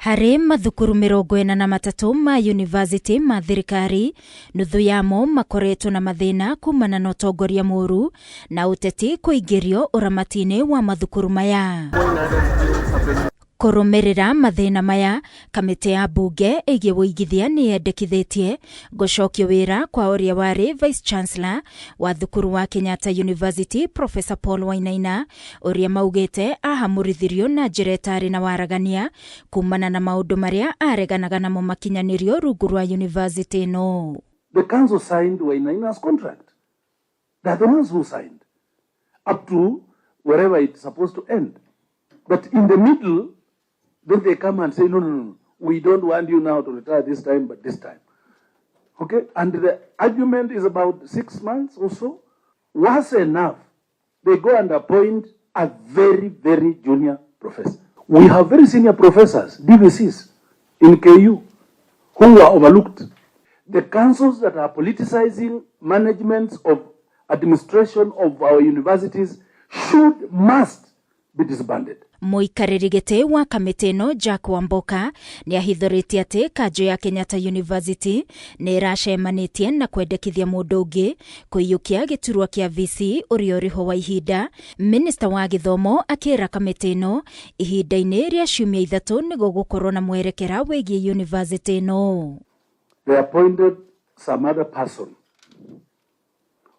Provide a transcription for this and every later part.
Harĩ mathukuru 43 ma university ma thirikari, nuthu yamo makoretwo na mathĩna kumana na ũtongoria mũru na ũteti kũingĩrio ũramati-inĩ wa mathukuru maya. Kũrũmĩrĩra mathĩna maya, kamĩtĩ ya mbunge ĩgiĩ wũigithia nĩ yendekithĩtie gũcokio wĩra kwa ũrĩa warĩ Vice Chancellor wa thukuru wa Kenyatta University, Prof Wainaina, ũrĩa maugĩte ahamũrithirio na njĩra ĩtarĩ na waragania kumana na maũndũ marĩa areganaga namo makinyanĩrio rungu rwa university ĩno. The council signed Wainaina's contract. They are the ones who signed up to wherever it's supposed to end. But in the middle, then they come and say, no, we don't want you now to retire this time, but this time. Okay? And the argument is about 6 months or so. Once enough, they go and appoint a very, very junior professor. We have very senior professors, DVCs, in KU, who are overlooked. The councils that are politicizing management of administration of our universities must be disbanded. Mũikarĩri gĩtĩ wa kamĩtĩ ĩno Jack Wamboka nĩ ahithũrĩtie atĩ kanjũ ya Kenyatta University nĩ ĩracemanĩtie na kwendekithia mũndũ ũngĩ kũiyũkia gĩturwa kĩa VC ũrĩa ũrĩ ho wa ihinda. Minista wa gĩthomo akĩra kamĩtĩ ĩno ihinda-inĩ rĩa ciumia 3 nĩguo gũkorwo na mwerekera wĩgiĩ university ĩno. They appointed some other person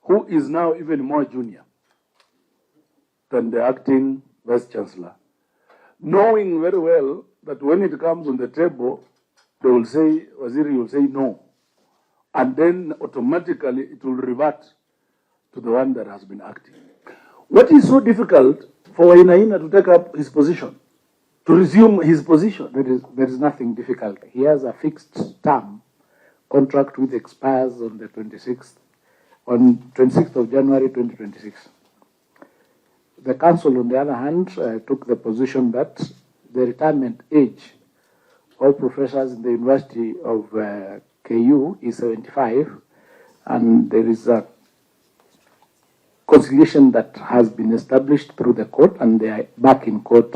who is now even more junior than the acting Vice Chancellor, knowing very well that when it comes on the table, they will say, Waziri will say no. And then automatically it will revert to the one that has been acting. What is so difficult for Wainaina to take up his position, to resume his position? There is nothing difficult. He has a fixed term contract which expires on the 26th of January 2026. The council, on the other hand, took the position that the retirement age of professors in the University of KU is 75, and there is a conciliation that has been established through the court, and they are back in court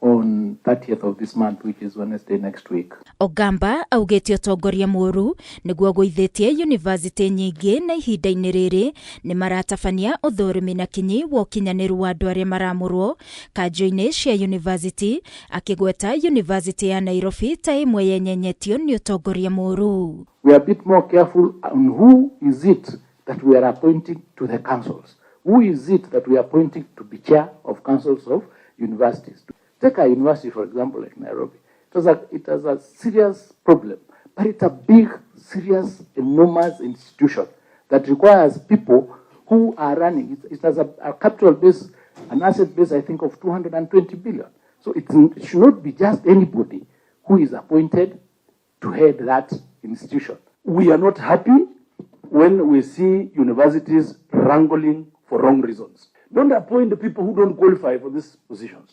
on 30th of this month, which is Wednesday next week. Ogamba augĩte ũtongoria mũru nĩguo gũithĩtie university nyingĩ na ihinda-inĩ rĩrĩ nĩ maratabania ũthũrimi na kinyi wa ũkinyanĩru wa andũ arĩa maramũrwo kanjũ-inĩ cia university, akĩgweta university ya Nairobi ta ĩmwe yenyenyetio nĩ ũtongoria mũru. We are a bit more careful on who is it that we are appointing to the councils. Who is it that we are appointing to be chair of councils of universities? Take a university, for example, like Nairobi. It has a serious problem, but it's a big, serious, enormous institution that requires people who are running. It has a capital base, an asset base, I think, of 220 billion. So it should not be just anybody who is appointed to head that institution. We are not happy when we see universities wrangling for wrong reasons. Don't appoint the people who don't qualify for these positions.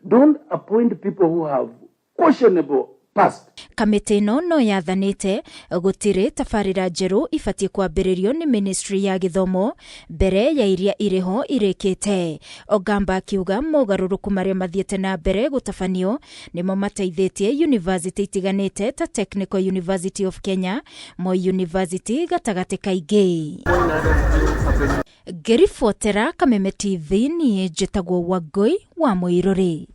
Don't appoint people who have questionable past. Kamĩtĩ ĩno no yathanĩte gũtirĩ tabarĩra njerũ ibatie kwambĩrĩrio nĩ Ministry ya Gĩthomo mbere ya iria irĩ ho irĩkĩte. Ogamba akiuga mogarũrũku marĩa mathiĩte na mbere gũtabanio nĩmo mateithĩtie university itiganĩte ta Technical University of Kenya, Moi University gatagatĩ kaingĩ. Ngĩribotera Kameme TV niĩ njĩtagwo Wangui wa Mũirũrĩ.